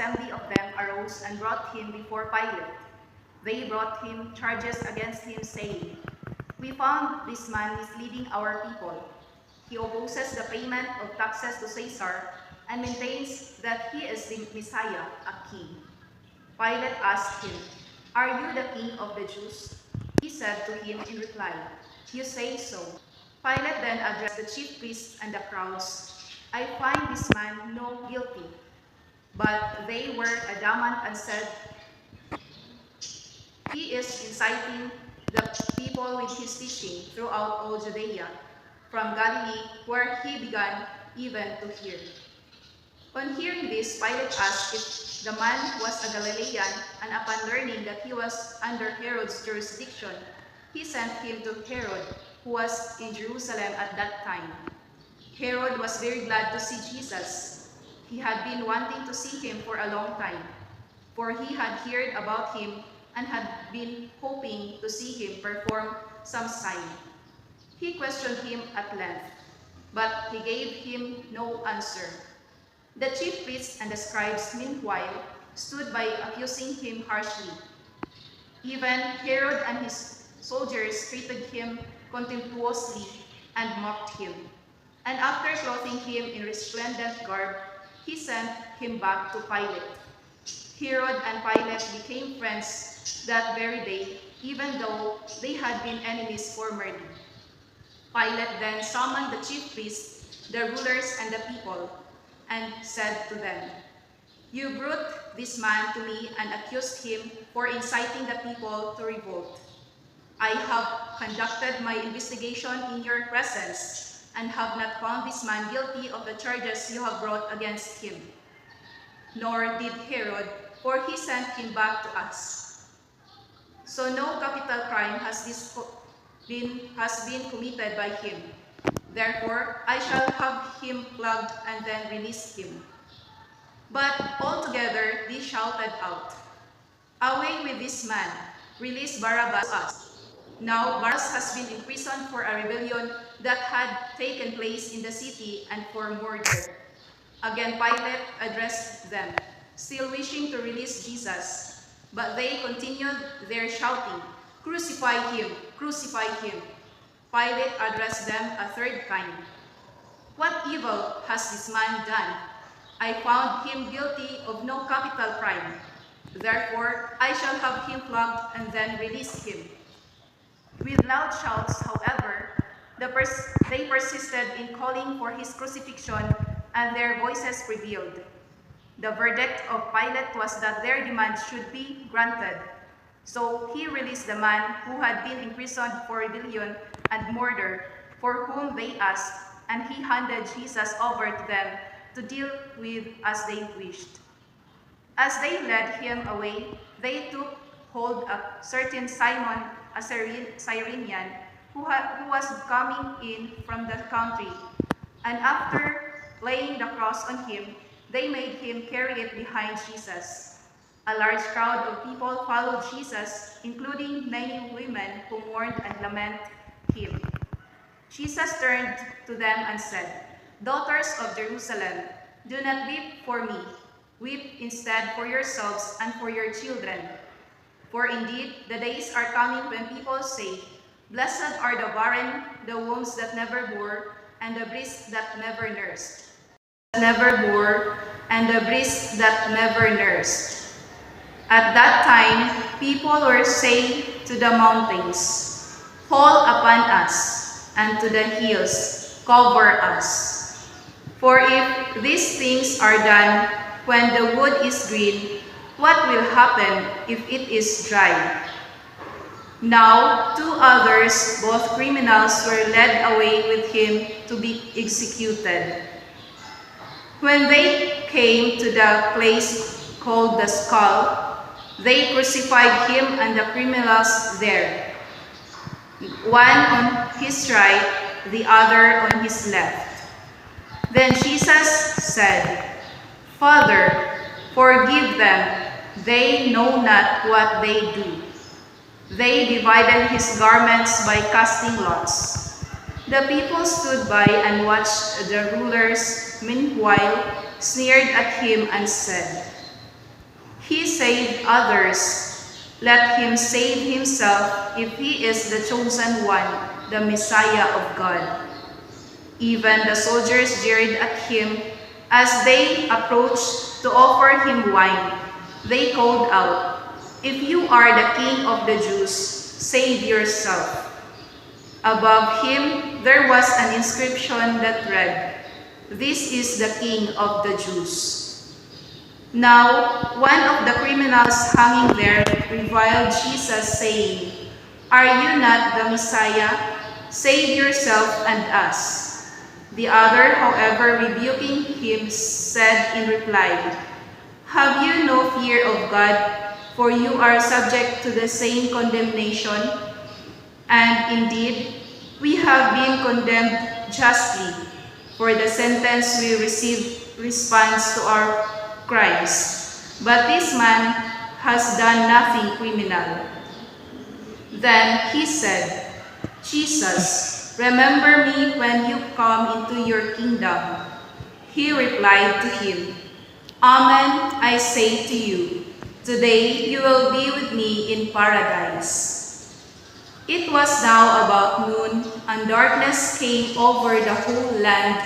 assembly of them arose and brought him before Pilate. They brought him charges against him, saying, "We found this man misleading our people. He opposes the payment of taxes to Caesar and maintains that he is the Messiah, a king." Pilate asked him, "Are you the king of the Jews?" He said to him in reply, "You say so." Pilate then addressed the chief priests and the crowds. "I find this man no guilty." But they were adamant and said, "He is inciting the people with his teaching throughout all Judea, from Galilee, where he began even to hear." On hearing this, Pilate asked if the man was a Galilean, and upon learning that he was under Herod's jurisdiction, he sent him to Herod, who was in Jerusalem at that time. Herod was very glad to see Jesus. He had been wanting to see him for a long time, for he had heard about him and had been hoping to see him perform some sign. He questioned him at length, but he gave him no answer. The chief priests and the scribes, meanwhile, stood by accusing him harshly. Even Herod and his soldiers treated him contemptuously and mocked him. And after clothing him in resplendent garb, he sent him back to Pilate. Herod and Pilate became friends that very day, even though they had been enemies formerly. Pilate then summoned the chief priests, the rulers, and the people, and said to them, "You brought this man to me and accused him for inciting the people to revolt. I have conducted my investigation in your presence and have not found this man guilty of the charges you have brought against him. Nor did Herod, for he sent him back to us. So no capital crime has been committed by him. Therefore, I shall have him flogged and then release him." But altogether they shouted out, "Away with this man! Release Barabbas to us!" Now Barabbas has been imprisoned for a rebellion that had taken place in the city and for murder. Again Pilate addressed them, still wishing to release Jesus. But they continued their shouting, "Crucify him! Crucify him!" Pilate addressed them a third time. "What evil has this man done? I found him guilty of no capital crime. Therefore, I shall have him flogged and then release him." With loud shouts, however, they persisted in calling for his crucifixion, and their voices prevailed. The verdict of Pilate was that their demand should be granted. So he released the man who had been imprisoned for rebellion and murder, for whom they asked, and he handed Jesus over to them to deal with as they wished. As they led him away, they took hold of certain Simon, a Cyrenian, who was coming in from the country, and after laying the cross on him, they made him carry it behind Jesus. A large crowd of people followed Jesus, including many women who mourned and lamented him. Jesus turned to them and said, "Daughters of Jerusalem, do not weep for me. Weep instead for yourselves and for your children. For indeed, the days are coming when people say, 'Blessed are the barren, the wombs that never bore, and the breasts that never nursed.' At that time, people will say to the mountains, 'Fall upon us,' and to the hills, 'Cover us.' For if these things are done when the wood is green, what will happen if it is dry?" Now 2 others, both criminals, were led away with him to be executed. When they came to the place called the Skull, they crucified him and the criminals there, one on his right, the other on his left. Then Jesus said, "Father, forgive them. They know not what they do." They divided his garments by casting lots. The people stood by and watched. The rulers, meanwhile, sneered at him and said, He saved others. Let him save himself if he is the chosen one, the Messiah of God. Even the soldiers jeered at him as they approached to offer him wine. They called out, "If you are the king of the Jews, save yourself." Above him there was an inscription that read, "This is the King of the Jews." Now, one of the criminals hanging there reviled Jesus, saying, "Are you not the Messiah? Save yourself and us." The other, however, rebuking him, said in reply, "Have you no fear of God, for you are subject to the same condemnation? And indeed, we have been condemned justly, for the sentence we receive responds to our crimes. But this man has done nothing criminal." Then he said, "Jesus, remember me when you come into your kingdom." He replied to him, "Amen, I say to you, today you will be with me in paradise." It was now about noon, and darkness came over the whole land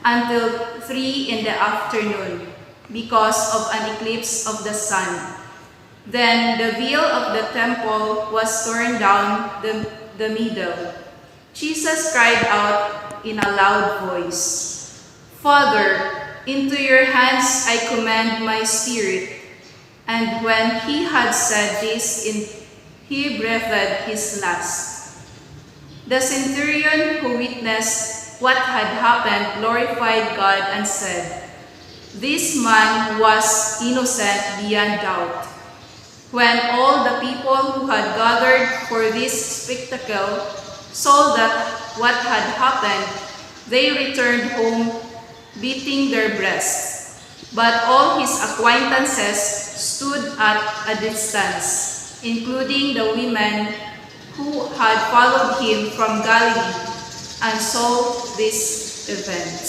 until 3 in the afternoon, because of an eclipse of the sun. Then the veil of the temple was torn down the middle. Jesus cried out in a loud voice, "Father, into your hands I commend my spirit." And when he had said this, he breathed his last. The centurion who witnessed what had happened glorified God and said, "This man was innocent beyond doubt." When all the people who had gathered for this spectacle saw that what had happened, they returned home, beating their breasts. But all his acquaintances stood at a distance, including the women who had followed him from Galilee and saw these events.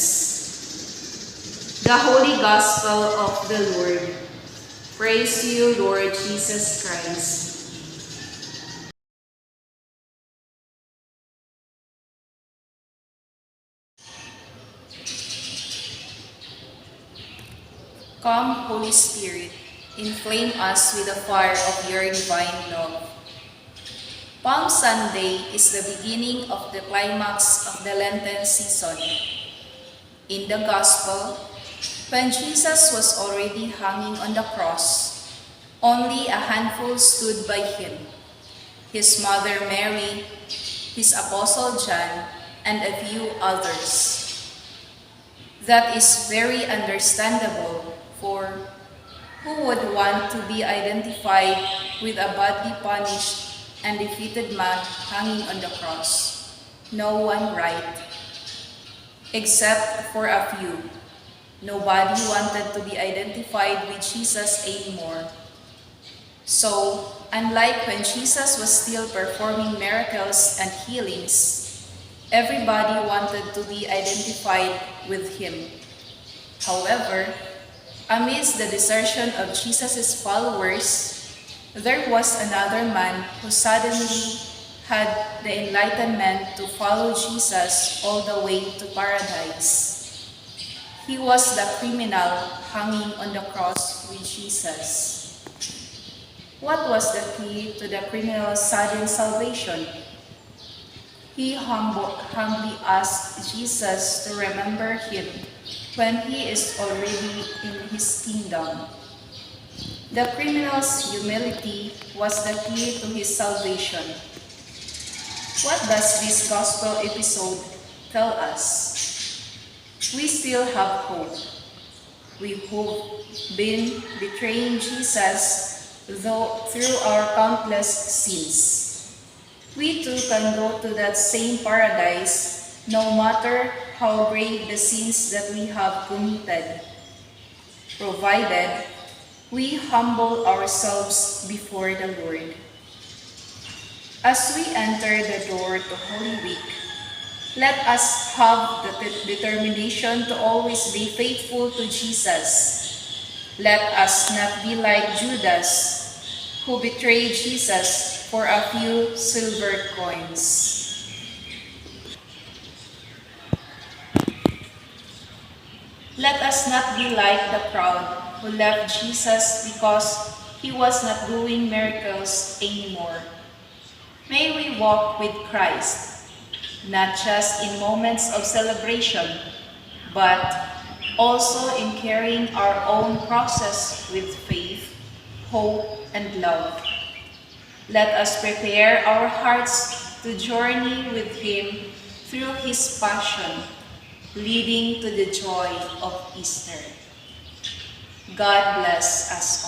The Holy Gospel of the Lord. Praise you, Lord Jesus Christ. Come, Holy Spirit, inflame us with the fire of your divine love. Palm Sunday is the beginning of the climax of the Lenten season. In the Gospel, when Jesus was already hanging on the cross, only a handful stood by him: his mother Mary, his apostle John, and a few others. That is very understandable, for who would want to be identified with a badly punished and defeated man hanging on the cross? No one, right? Except for a few. Nobody wanted to be identified with Jesus anymore. So, unlike when Jesus was still performing miracles and healings, everybody wanted to be identified with him. However, amidst the desertion of Jesus' followers, there was another man who suddenly had the enlightenment to follow Jesus all the way to paradise. He was the criminal hanging on the cross with Jesus. What was the key to the criminal's sudden salvation? He humbly asked Jesus to remember him when he is already in his kingdom. The criminal's humility was the key to his salvation. What does this gospel episode tell us? We still have hope. We hope been betraying Jesus through our countless sins. We too can go to that same paradise no matter how grave the sins that we have committed, provided we humble ourselves before the Lord. As we enter the door to Holy Week, let us have the determination to always be faithful to Jesus. Let us not be like Judas, who betrayed Jesus for a few silver coins. Let us not be like the crowd who left Jesus because he was not doing miracles anymore. May we walk with Christ, not just in moments of celebration, but also in carrying our own crosses with faith, hope, and love. Let us prepare our hearts to journey with him through his passion, leading to the joy of Easter. God bless us